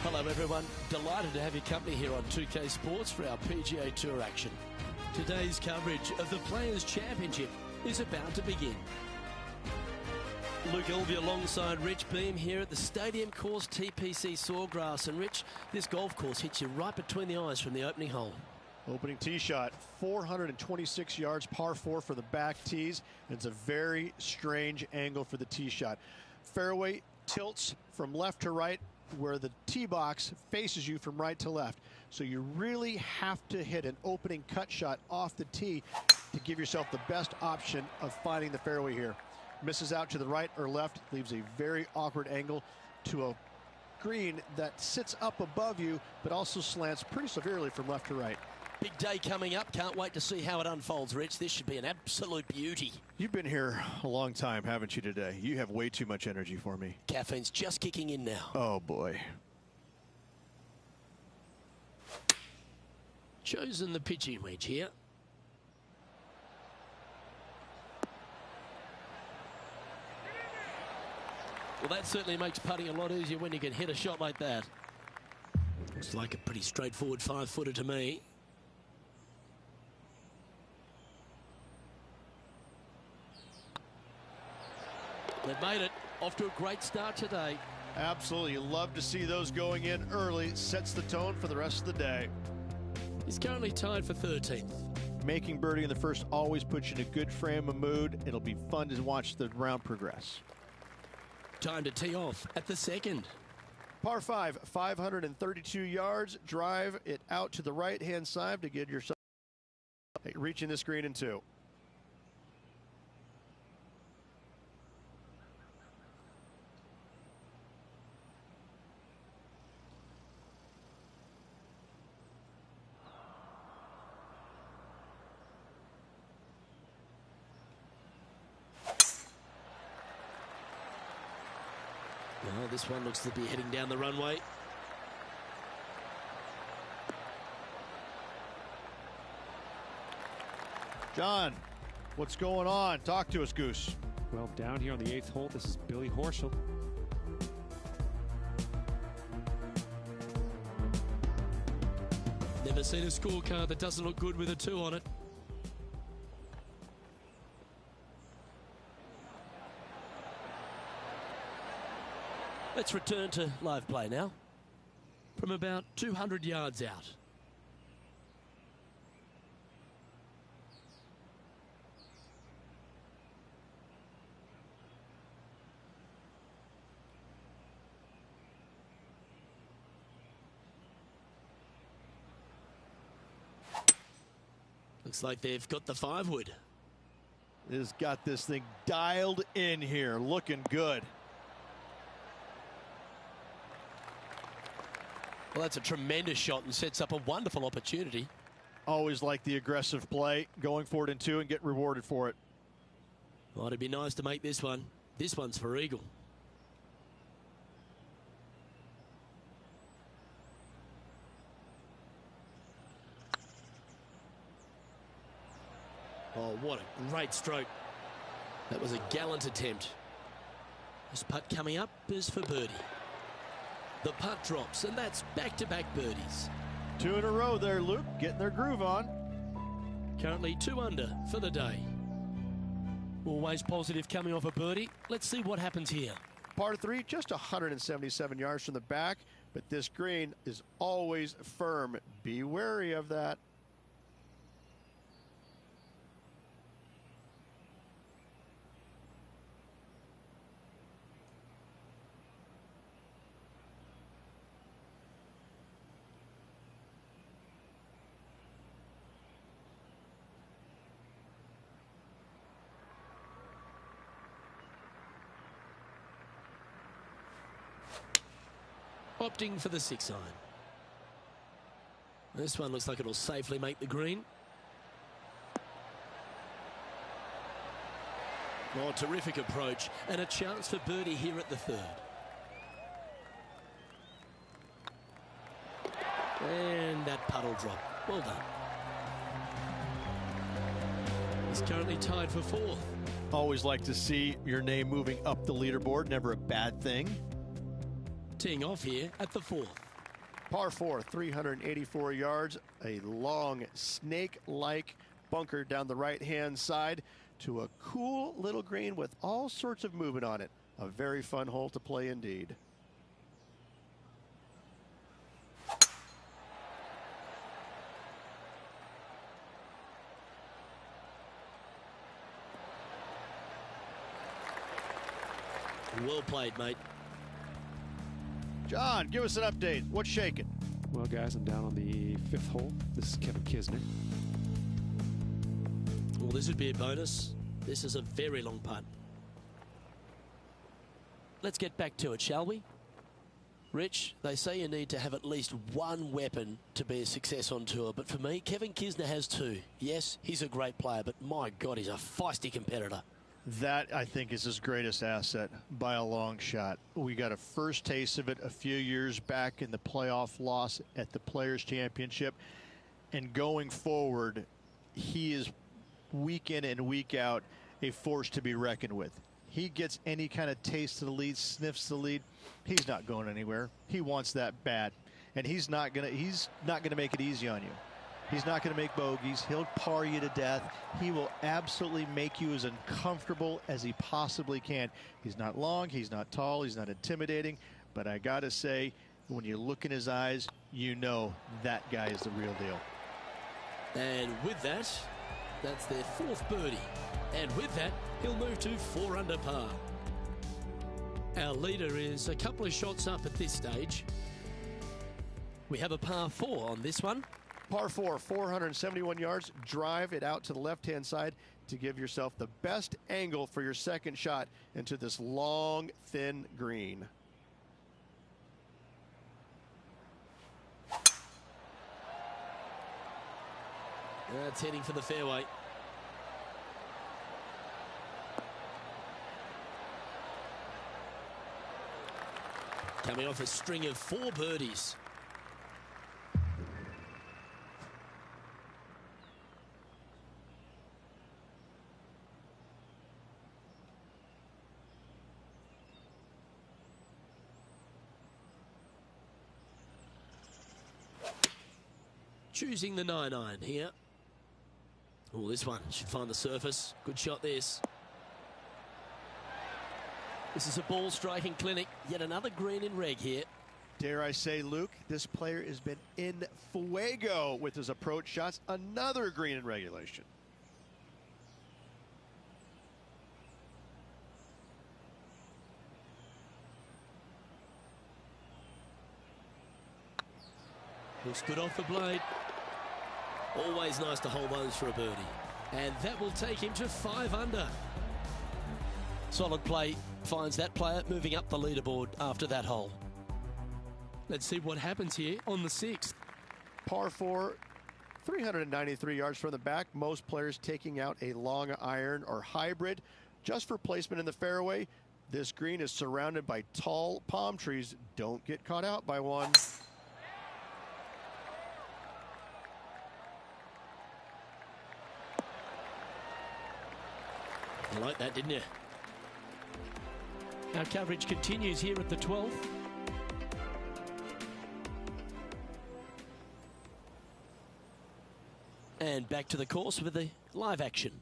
Hello everyone, delighted to have your company here on 2K Sports for our PGA Tour action. Today's coverage of the Players' Championship is about to begin. Luke Elvey alongside Rich Beem here at the Stadium Course TPC Sawgrass. And Rich, this golf course hits you right between the eyes from the opening hole. Opening tee shot, 426 yards, par 4 for the back tees. And it's a very strange angle for the tee shot. Fairway tilts from left to right, where the tee box faces you from right to left. So you really have to hit an opening cut shot off the tee to give yourself the best option of finding the fairway here. Misses out to the right or left, leaves a very awkward angle to a green that sits up above you, but also slants pretty severely from left to right. Big day coming up. Can't wait to see how it unfolds, Rich. This should be an absolute beauty. You've been here a long time, haven't you, today? You have way too much energy for me. Caffeine's just kicking in now. Oh, boy. Chosen the pitching wedge here. Well, that certainly makes putting a lot easier when you can hit a shot like that. Looks like a pretty straightforward 5-footer to me. They've made it. Off to a great start today. Absolutely. You love to see those going in early. Sets the tone for the rest of the day. He's currently tied for 13th. Making birdie in the first always puts you in a good frame of mood. It'll be fun to watch the round progress. Time to tee off at the second. Par 5, 532 yards. Drive it out to the right-hand side to get yourself reaching this green in 2. Well, this one looks to be heading down the runway. John, what's going on? Talk to us, Goose. Well, down here on the 8th hole, this is Billy Horschel. Never seen a scorecard that doesn't look good with a 2 on it. Let's return to live play now. From about 200 yards out. Looks like they've got the 5-wood. Has got this thing dialed in here, looking good. Well, that's a tremendous shot and sets up a wonderful opportunity. Always like the aggressive play, going for it in 2 and get rewarded for it. Well, it'd be nice to make this one. This one's for eagle. Oh, what a great stroke. That was a gallant attempt. This putt coming up is for birdie. The putt drops, and that's back-to-back birdies. 2 in a row there, Luke, getting their groove on. Currently 2 under for the day. Always positive coming off a birdie. Let's see what happens here. Par 3, just 177 yards from the back, but this green is always firm. Be wary of that. Opting for the 6-iron. This one looks like it'll safely make the green. Oh, terrific approach and a chance for birdie here at the 3rd. And that puddle drop. Well done. He's currently tied for 4th. Always like to see your name moving up the leaderboard. Never a bad thing. Teeing off here at the 4th. Par 4, 384 yards, a long snake-like bunker down the right-hand side to a cool little green with all sorts of movement on it. A very fun hole to play indeed. Well played, mate. John, give us an update. What's shaking? Well, guys, I'm down on the 5th hole. This is Kevin Kisner. Well, this would be a bonus. This is a very long putt. Let's get back to it, shall we? Rich, they say you need to have at least one weapon to be a success on tour, but for me, Kevin Kisner has two. Yes, he's a great player, but my God, he's a feisty competitor. That, I think, is his greatest asset by a long shot. We got a first taste of it a few years back in the playoff loss at the Players' Championship. And going forward, he is week in and week out a force to be reckoned with. He gets any kind of taste of the lead, sniffs the lead, he's not going anywhere. He wants that bad. And he's not gonna make it easy on you. He's not going to make bogeys. He'll par you to death. He will absolutely make you as uncomfortable as he possibly can. He's not long. He's not tall. He's not intimidating. But I got to say, when you look in his eyes, you know that guy is the real deal. And with that, that's their 4th birdie. And with that, he'll move to 4 under par. Our leader is a couple of shots up at this stage. We have a par 4 on this one. Par 4, 471 yards. Drive it out to the left-hand side to give yourself the best angle for your second shot into this long, thin green. That's heading for the fairway. Coming off a string of 4 birdies. Choosing the 9-iron here. Oh, this one should find the surface. Good shot, this. This is a ball striking clinic. Yet another green in reg here. Dare I say, Luke, this player has been in fuego with his approach shots. Another green in regulation. Looks good off the blade. Always nice to hold those for a birdie. And that will take him to 5 under. Solid play finds that player moving up the leaderboard after that hole. Let's see what happens here on the 6th. Par 4, 393 yards from the back. Most players taking out a long iron or hybrid just for placement in the fairway. This green is surrounded by tall palm trees. Don't get caught out by one. You like that, didn't you? Our coverage continues here at the 12th. And back to the course with the live action.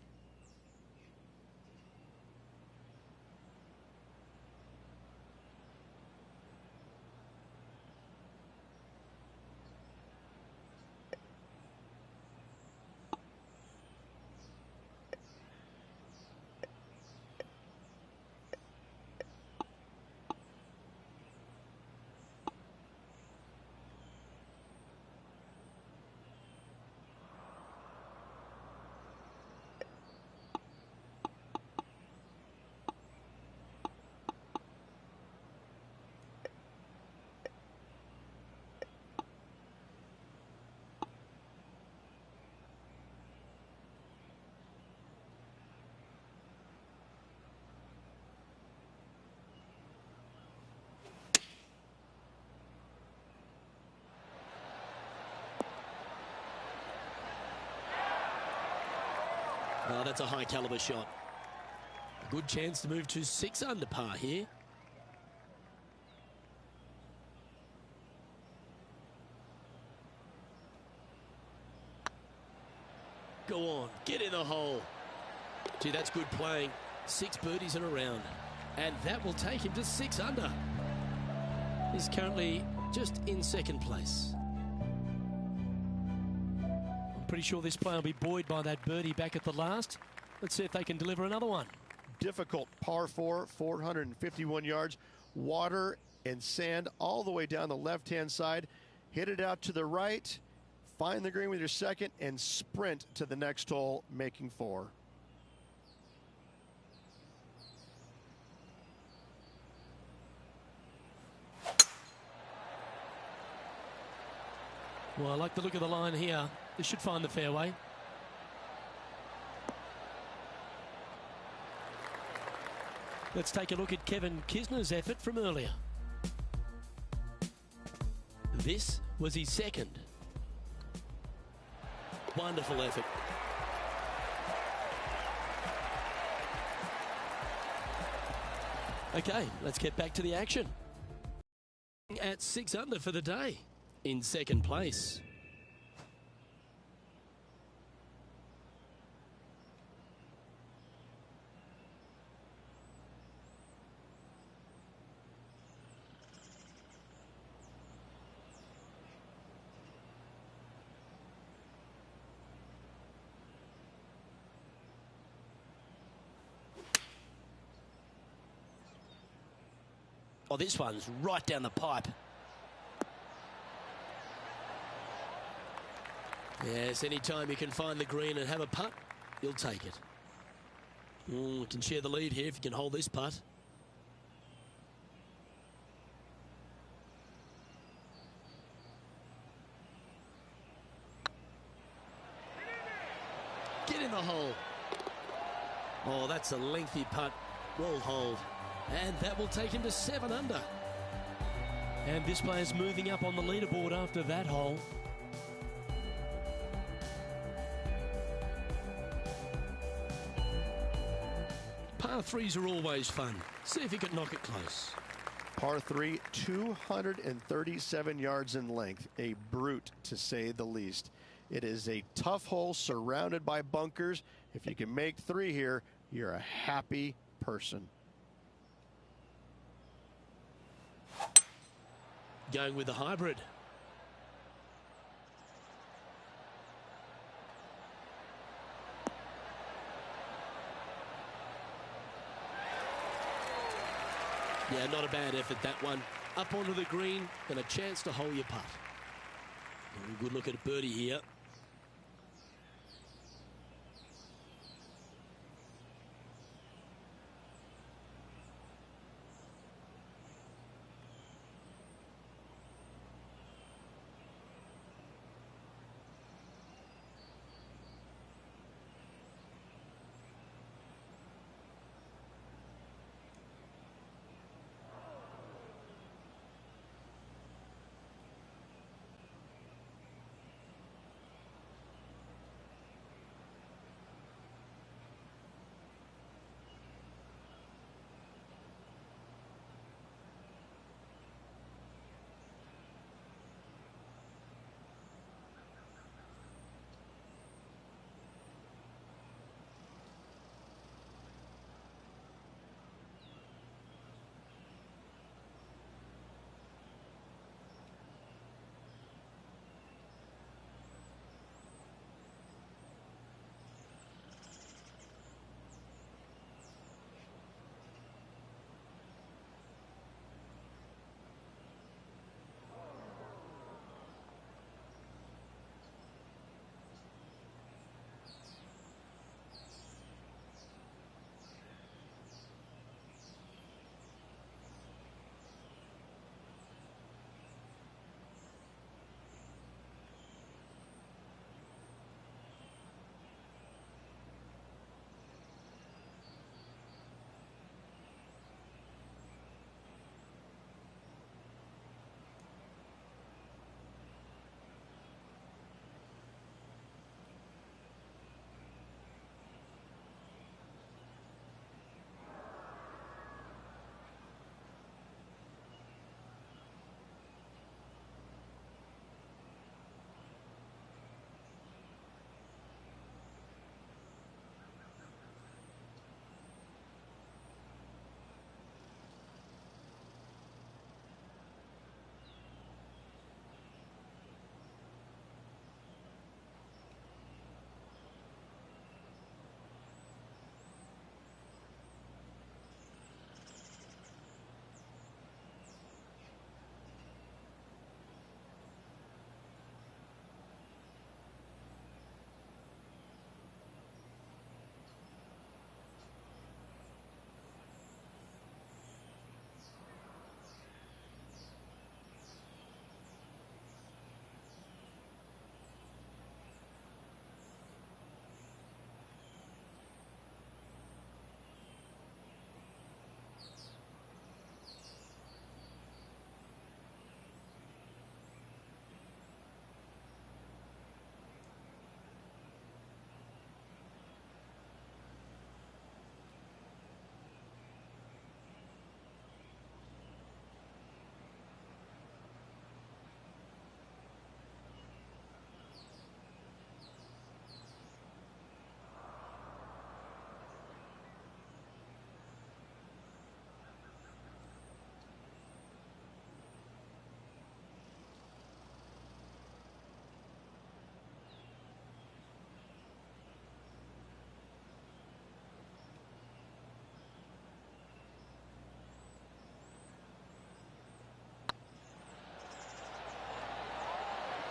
Oh, that's a high caliber shot. A good chance to move to 6 under par here. go on. Get in the hole. Gee, that's good playing. 6 birdies in a round. And that will take him to 6 under. He's currently just in second place. I'm pretty sure this player will be buoyed by that birdie back at the last. Let's see if they can deliver another one. Difficult par 4, 451 yards. Water and sand all the way down the left-hand side. Hit it out to the right. Find the green with your second and sprint to the next hole, making 4. Well, I like the look of the line here. This should find the fairway. Let's take a look at Kevin Kisner's effort from earlier. This was his second. Wonderful effort. Okay, let's get back to the action. At 6 under for the day, in second place. Oh, this one's right down the pipe. Yes, anytime you can find the green and have a putt, you'll take it. You can share the lead here if you can hold this putt. Get in the hole. Oh, that's a lengthy putt. Well hold. And that will take him to 7 under. And this player's moving up on the leaderboard after that hole. Par 3s are always fun. See if you can knock it close. Par 3, 237 yards in length. A brute, to say the least. It is a tough hole surrounded by bunkers. If you can make 3 here, you're a happy person. Going with the hybrid. Yeah, not a bad effort, that one. Up onto the green and a chance to hold your putt. Good look at a birdie here.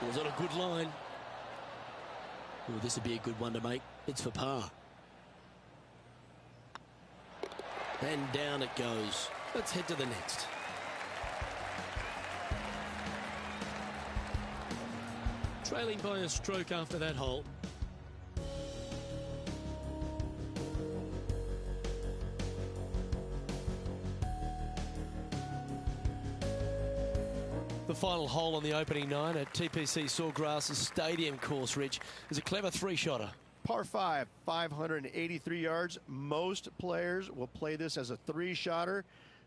Was on a good line. Oh, this would be a good one to make. It's for par. And down it goes. Let's head to the next. Trailing by a stroke after that hole. The final hole on the opening 9 at TPC Sawgrass Stadium course, Rich, is a clever three-shotter. Par 5, 583 yards. Most players will play this as a three-shotter.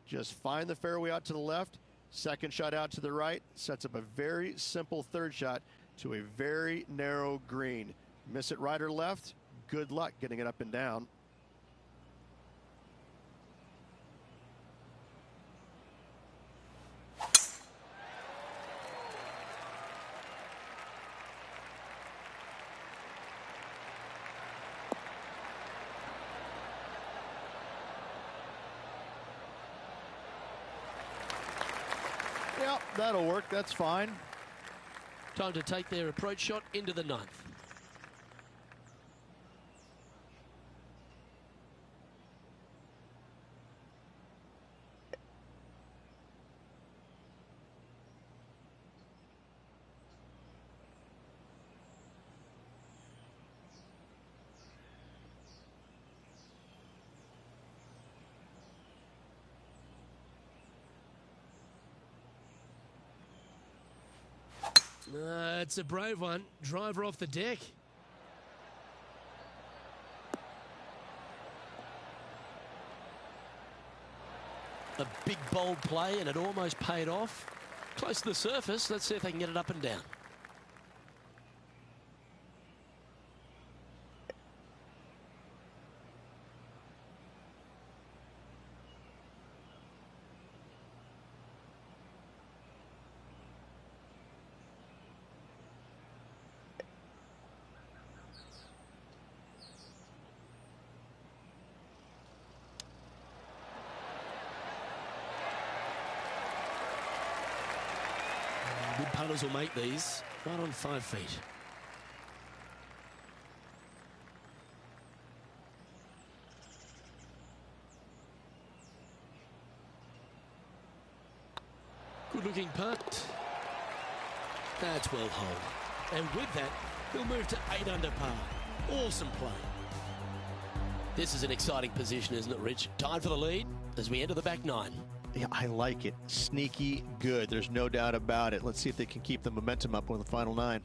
Just find the fairway out to the left, second shot out to the right, sets up a very simple third shot to a very narrow green. Miss it right or left, good luck getting it up and down. Yep, that'll work. That's fine. Time to take their approach shot into the 9th. It's a brave one. Driver off the deck. A big bold play, and it almost paid off. Close to the surface. Let's see if they can get it up and down. Good punters will make these right on 5 feet. Good looking putt. That's well holed. And with that, he'll move to 8 under par. Awesome play. This is an exciting position, isn't it, Rich? Tied for the lead as we enter the back 9. Yeah, I like it. Sneaky good. There's no doubt about it. Let's see if they can keep the momentum up on the final 9.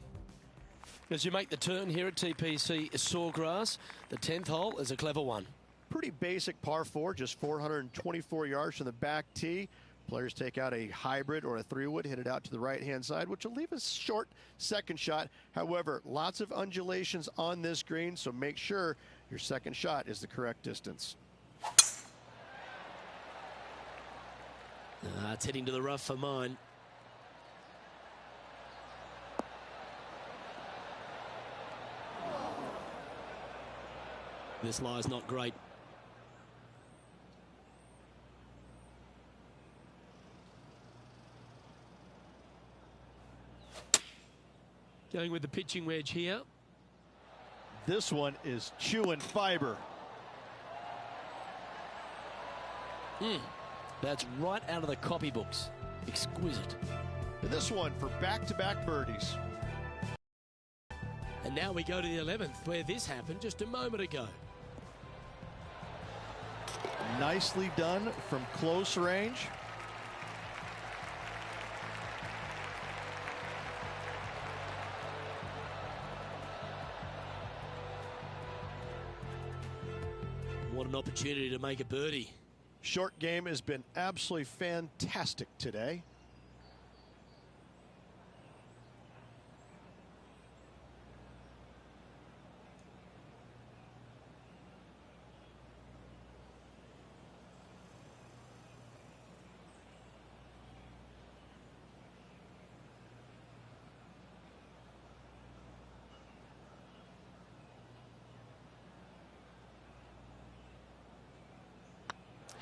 As you make the turn here at TPC Sawgrass, the 10th hole is a clever one. Pretty basic par 4, just 424 yards from the back tee. Players take out a hybrid or a 3-wood, hit it out to the right-hand side, which will leave a short second shot. However, lots of undulations on this green, so make sure your second shot is the correct distance. It's heading to the rough for mine. This lie's not great. Going with the pitching wedge here. This one is chewing fiber. That's right out of the copybooks. Exquisite. And this one for back-to-back birdies. And now we go to the 11th, where this happened just a moment ago. Nicely done from close range. What an opportunity to make a birdie. Short game has been absolutely fantastic today.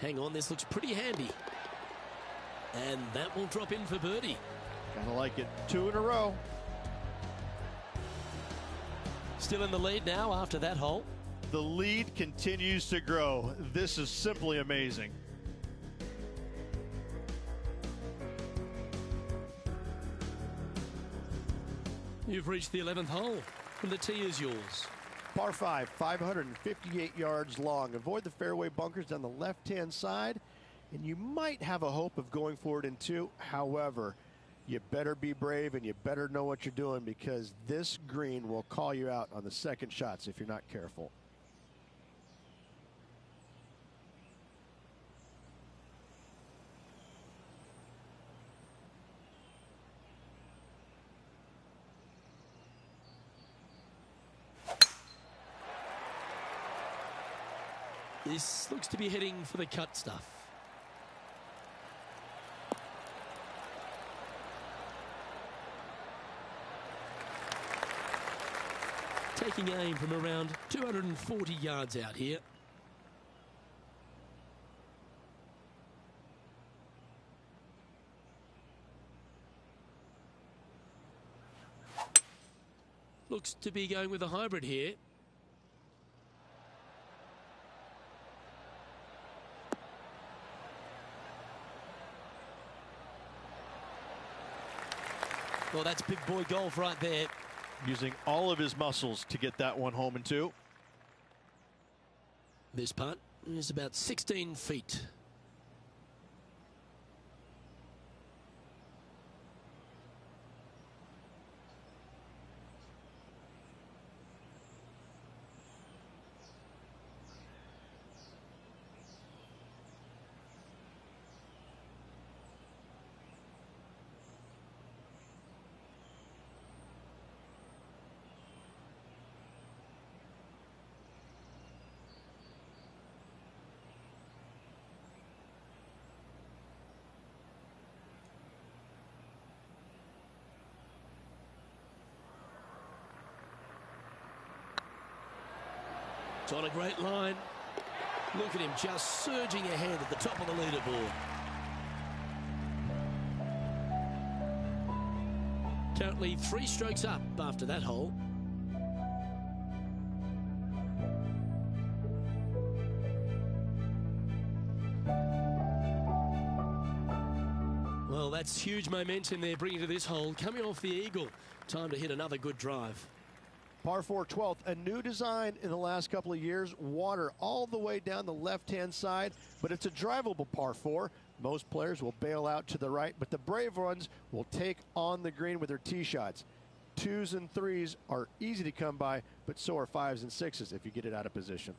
Hang on, this looks pretty handy. And that will drop in for birdie. Kind of like it. 2 in a row. Still in the lead now after that hole. The lead continues to grow. This is simply amazing. You've reached the 11th hole, and the tee is yours. Par 5, 558 yards long. Avoid the fairway bunkers down the left-hand side, and you might have a hope of going forward in 2. However, you better be brave and you better know what you're doing, because this green will call you out on the second shots if you're not careful. This looks to be heading for the cut stuff. Taking aim from around 240 yards out here. Looks to be going with a hybrid here. Well, that's big boy golf right there. Using all of his muscles to get that one home in 2. This putt is about 16 feet. It's on a great line. Look at him just surging ahead at the top of the leaderboard. Currently 3 strokes up after that hole. Well, that's huge momentum they're bringing to this hole. Coming off the eagle. Time to hit another good drive. Par 4, 12th, a new design in the last couple of years. Water all the way down the left-hand side, but it's a drivable par 4. Most players will bail out to the right, but the brave ones will take on the green with their tee shots. 2s and 3s are easy to come by, but so are 5s and 6s if you get it out of position.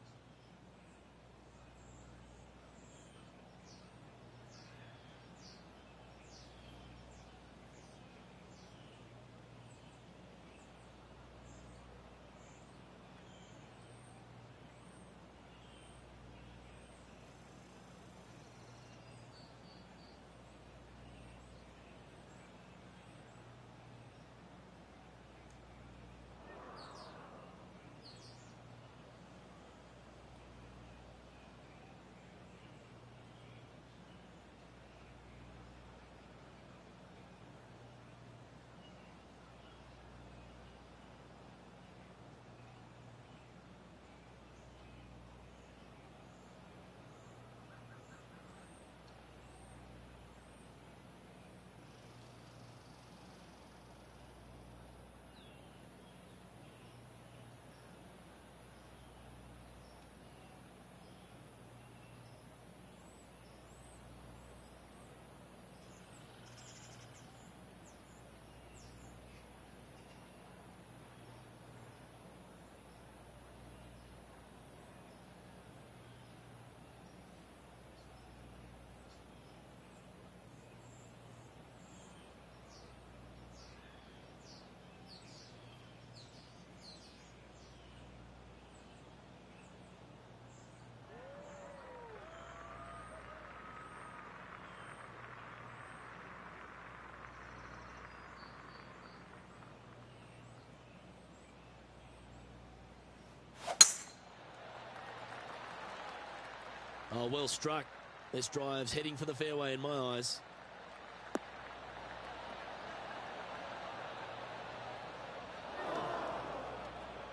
Oh, well struck. This drive's heading for the fairway in my eyes.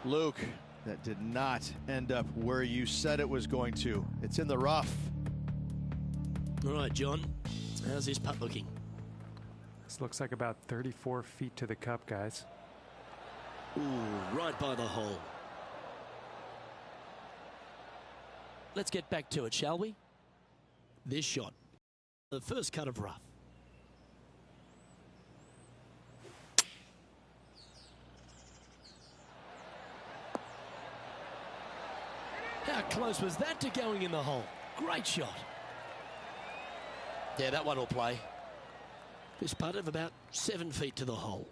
Luke, that did not end up where you said it was going to. It's in the rough. All right, John, how's this putt looking? This looks like about 34 feet to the cup, guys. Ooh, right by the hole. Let's get back to it, shall we? This shot, the first cut of rough. How close was that to going in the hole? Great shot. Yeah, that one will play. This putt of about 7 feet to the hole.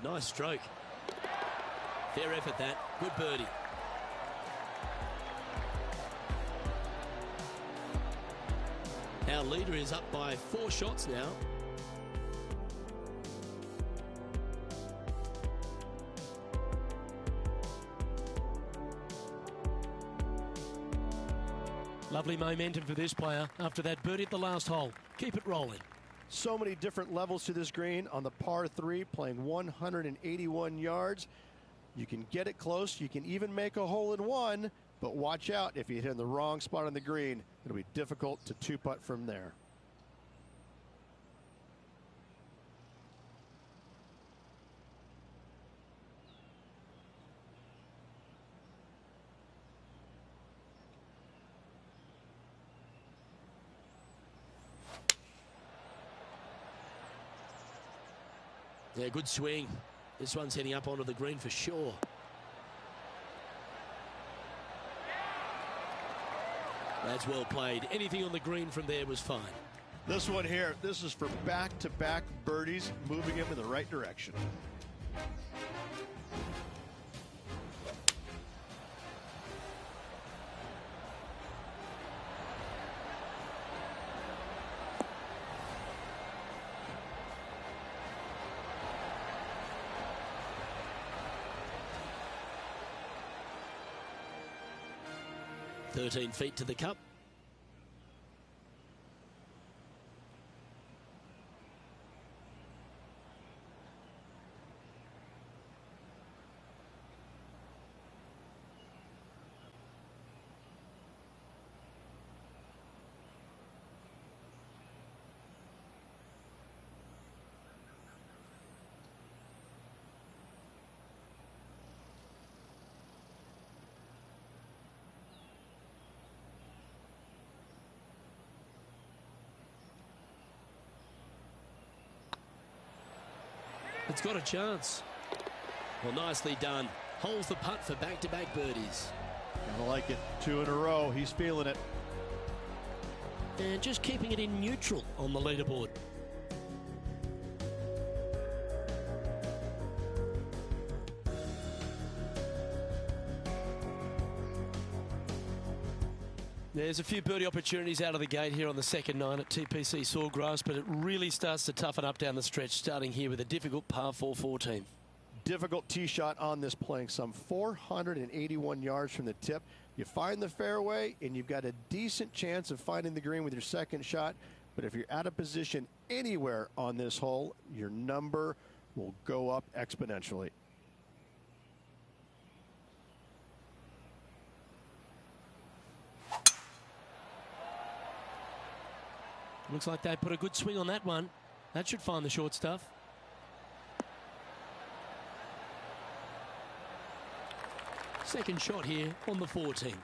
Nice stroke. Fair effort that. Good birdie. Our leader is up by 4 shots now. Lovely momentum for this player after that birdie at the last hole. Keep it rolling. So many different levels to this green on the par 3, playing 181 yards. You can get it close. You can even make a hole in one, but watch out if you hit in the wrong spot on the green. It'll be difficult to 2-putt from there. Yeah, good swing. This one's heading up onto the green for sure. That's well played. Anything on the green from there was fine. This one here, this is for back-to-back birdies, moving him in the right direction. "13 feet to the cup." It's got a chance. Well, nicely done. Holds the putt for back-to-back birdies. I like it. 2 in a row. He's feeling it. And just keeping it in neutral on the leaderboard. There's a few birdie opportunities out of the gate here on the second 9 at TPC Sawgrass, but it really starts to toughen up down the stretch, starting here with a difficult par 4 14. Difficult tee shot on this, playing some 481 yards from the tip. You find the fairway, and you've got a decent chance of finding the green with your second shot. But if you're out of position anywhere on this hole, your number will go up exponentially. Looks like they put a good swing on that one. That should find the short stuff. Second shot here on the 14th.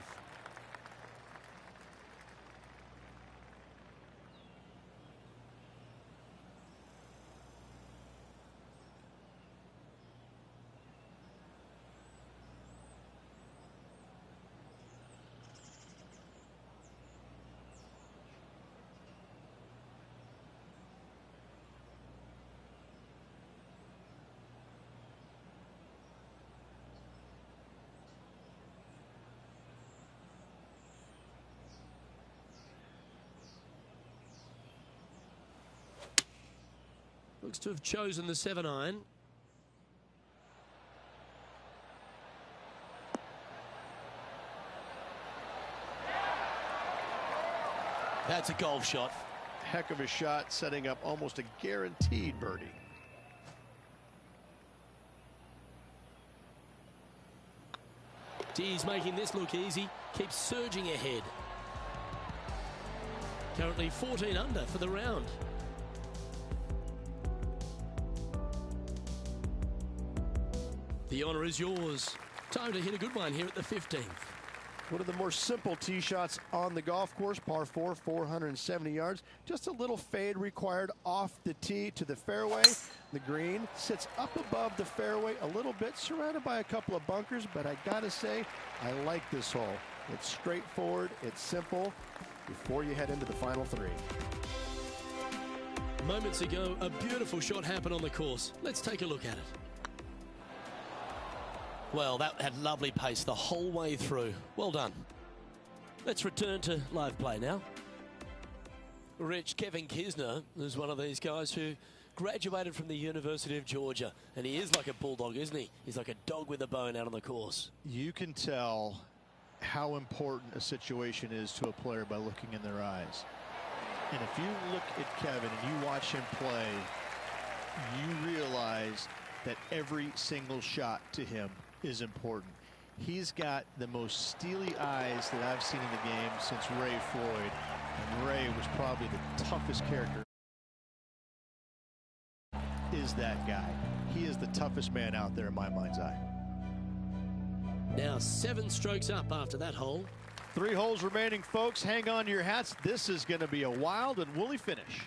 Looks to have chosen the 7-iron. That's a golf shot. heck of a shot, setting up almost a guaranteed birdie. He's making this look easy, keeps surging ahead. Currently 14 under for the round. The honour is yours. Time to hit a good one here at the 15th. One of the more simple tee shots on the golf course, par 4, 470 yards. Just a little fade required off the tee to the fairway. The green sits up above the fairway a little bit, surrounded by a couple of bunkers, but I gotta say, I like this hole. It's straightforward, it's simple, before you head into the final three. Moments ago, a beautiful shot happened on the course. Let's take a look at it. Well, that had lovely pace the whole way through. Well done. Let's return to live play now. Rich, Kevin Kisner is one of these guys who graduated from the University of Georgia, and he is like a bulldog, isn't he? He's like a dog with a bone out on the course. You can tell how important a situation is to a player by looking in their eyes. And if you look at Kevin and you watch him play, you realize that every single shot to him is important. He's got the most steely eyes that I've seen in the game since Ray Floyd, and Ray was probably the toughest character. Is that guy? He is the toughest man out there in my mind's eye. Now 7 strokes up after that hole. 3 holes remaining, folks. Hang on to your hats. This is going to be a wild and woolly finish.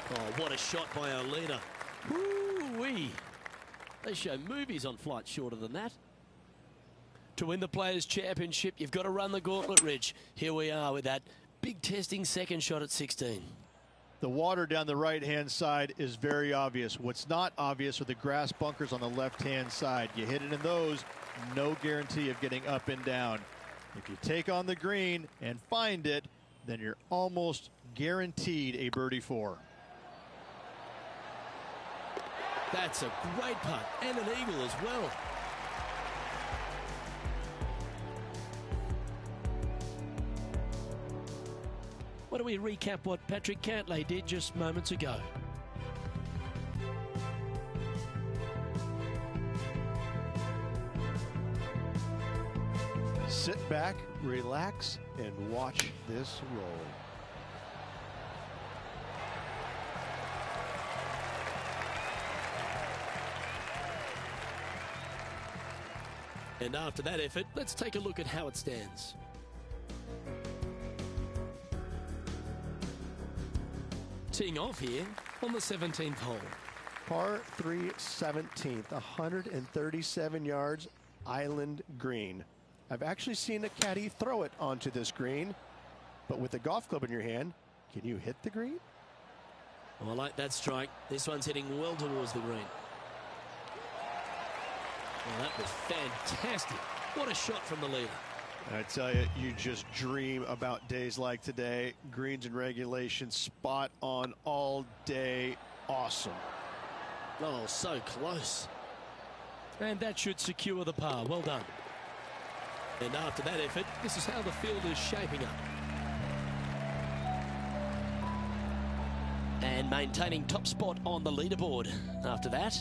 Oh, what a shot by our leader. Woo-wee. They show movies on flights shorter than that. To win the Players' Championship, you've got to run the gauntlet, Rich. Here we are with that big testing second shot at 16. The water down the right-hand side is very obvious. What's not obvious are the grass bunkers on the left-hand side. You hit it in those, no guarantee of getting up and down. If you take on the green and find it, then you're almost guaranteed a birdie 4. That's a great putt, and an eagle as well. Why don't we recap what Patrick Cantlay did just moments ago? Sit back, relax, and watch this roll. And after that effort, let's take a look at how it stands. Teeing off here on the 17th hole. Par 3 17th, 137 yards, island green. I've actually seen a caddy throw it onto this green, but with a golf club in your hand, can you hit the green? Oh, I like that strike. This one's hitting well towards the green. Well, that was fantastic. What a shot from the leader. I tell you, you just dream about days like today. Greens and regulation, spot on all day. Awesome. Oh, so close. And that should secure the par. Well done. And after that effort, this is how the field is shaping up. And maintaining top spot on the leaderboard after that.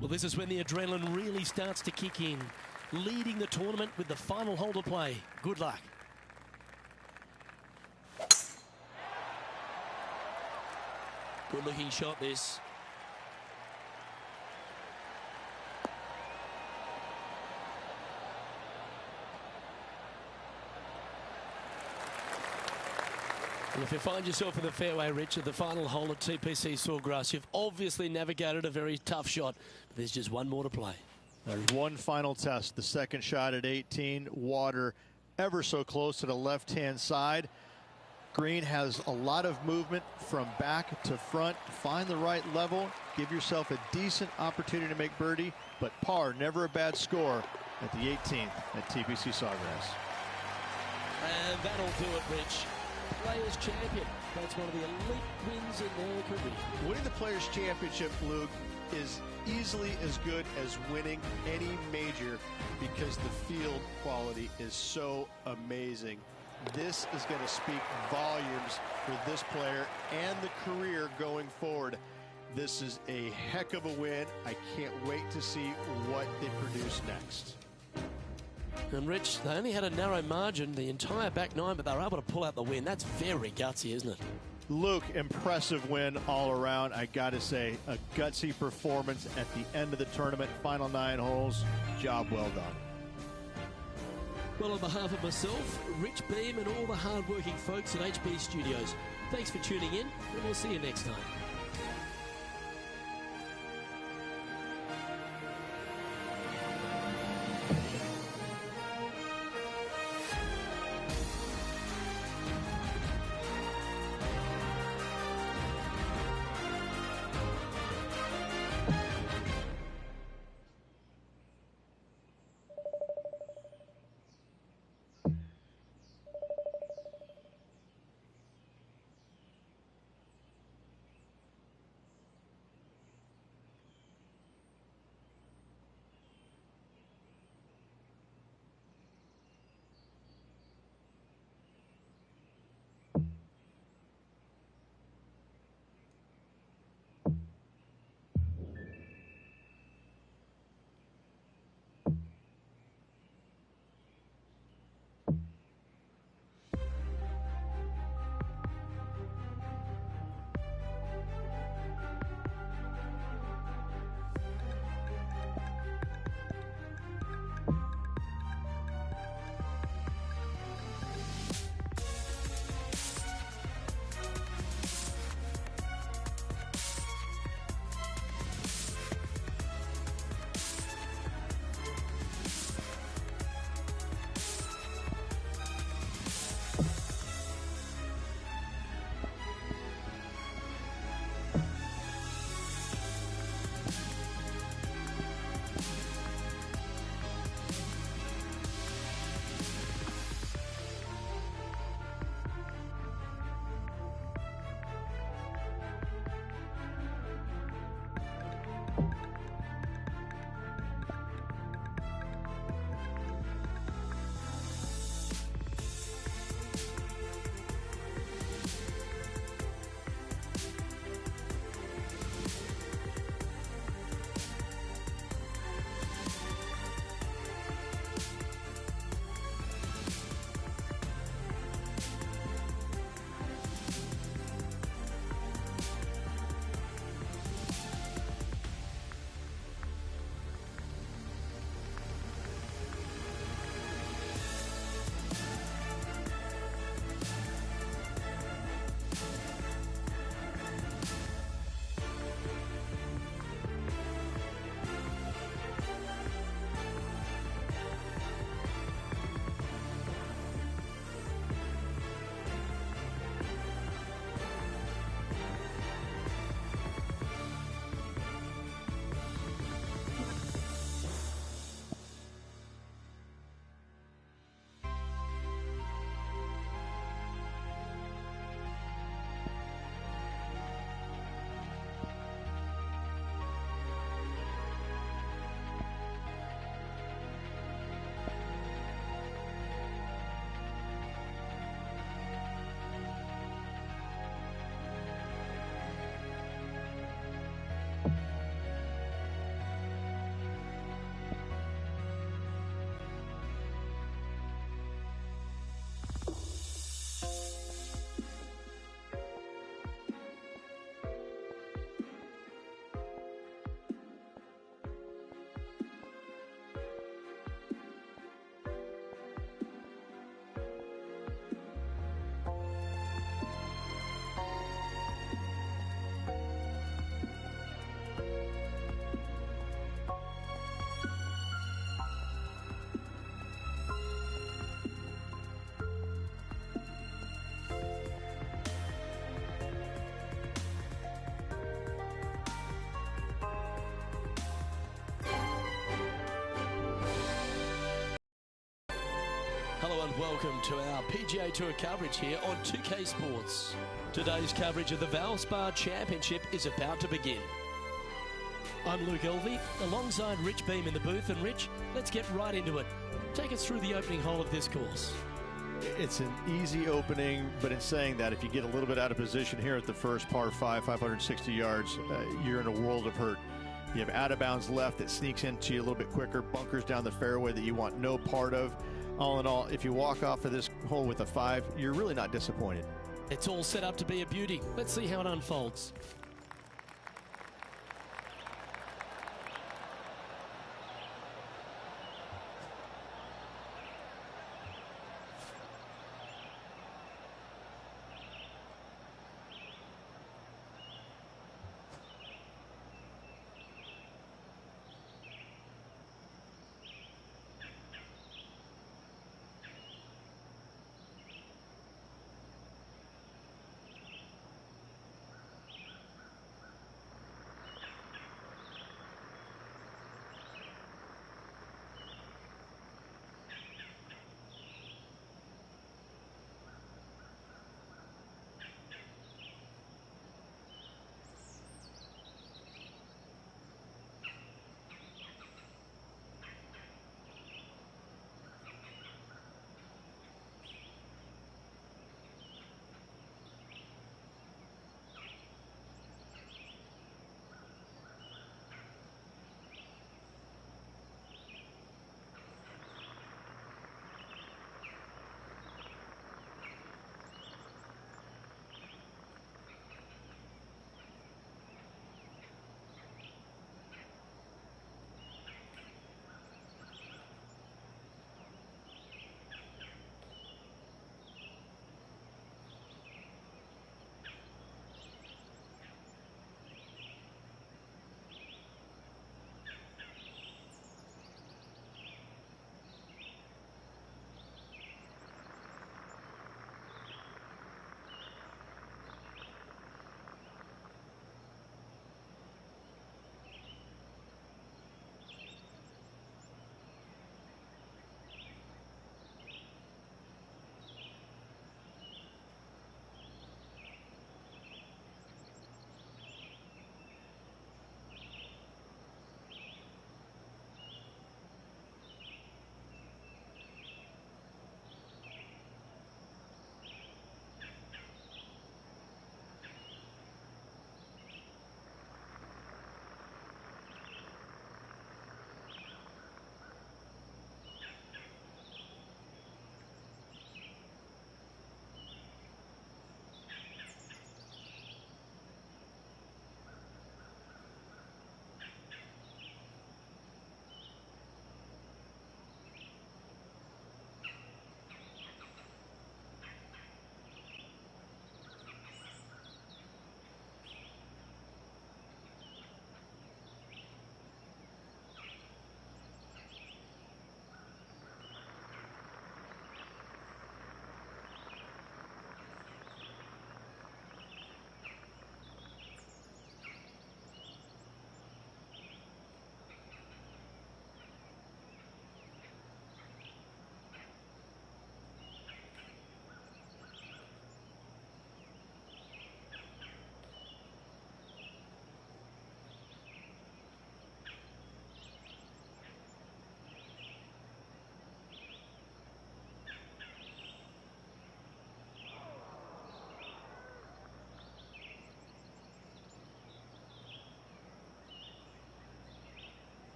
Well, this is when the adrenaline really starts to kick in. Leading the tournament with the final hole to play. Good luck. Good looking shot this. And if you find yourself in the fairway, Rich, at the final hole at TPC Sawgrass, you've obviously navigated a very tough shot. But there's just one more to play. There's one final test. The second shot at 18. Water ever so close to the left-hand side. green has a lot of movement from back to front. Find the right level, give yourself a decent opportunity to make birdie, but par, never a bad score at the 18th at TPC Sawgrass. And that'll do it, Rich. Players Champion. That's one of the elite wins in their career. Winning the Players Championship, Luke, is easily as good as winning any major because the field quality is so amazing. This is going to speak volumes for this player and the career going forward. This is a heck of a win. I can't wait to see what they produce next. And Rich, they only had a narrow margin the entire back nine, but they were able to pull out the win. That's very gutsy, isn't it? Luke, impressive win all around. I got to say, a gutsy performance at the end of the tournament. Final 9 holes. Job well done. Well, on behalf of myself, Rich Beam, and all the hard-working folks at HB Studios, thanks for tuning in, and we'll see you next time. Hello and welcome to our PGA Tour coverage here on 2K Sports. Today's coverage of the Valspar Championship is about to begin. I'm Luke Elvey, alongside Rich Beam in the booth. And Rich, let's get right into it. Take us through the opening hole of this course. It's an easy opening, but in saying that, if you get a little bit out of position here at the first par 5, 560 yards, you're in a world of hurt. You have out of bounds left that sneaks into you a little bit quicker, bunkers down the fairway that you want no part of. All in all, if you walk off of this hole with a 5, you're really not disappointed. It's all set up to be a beauty. Let's see how it unfolds.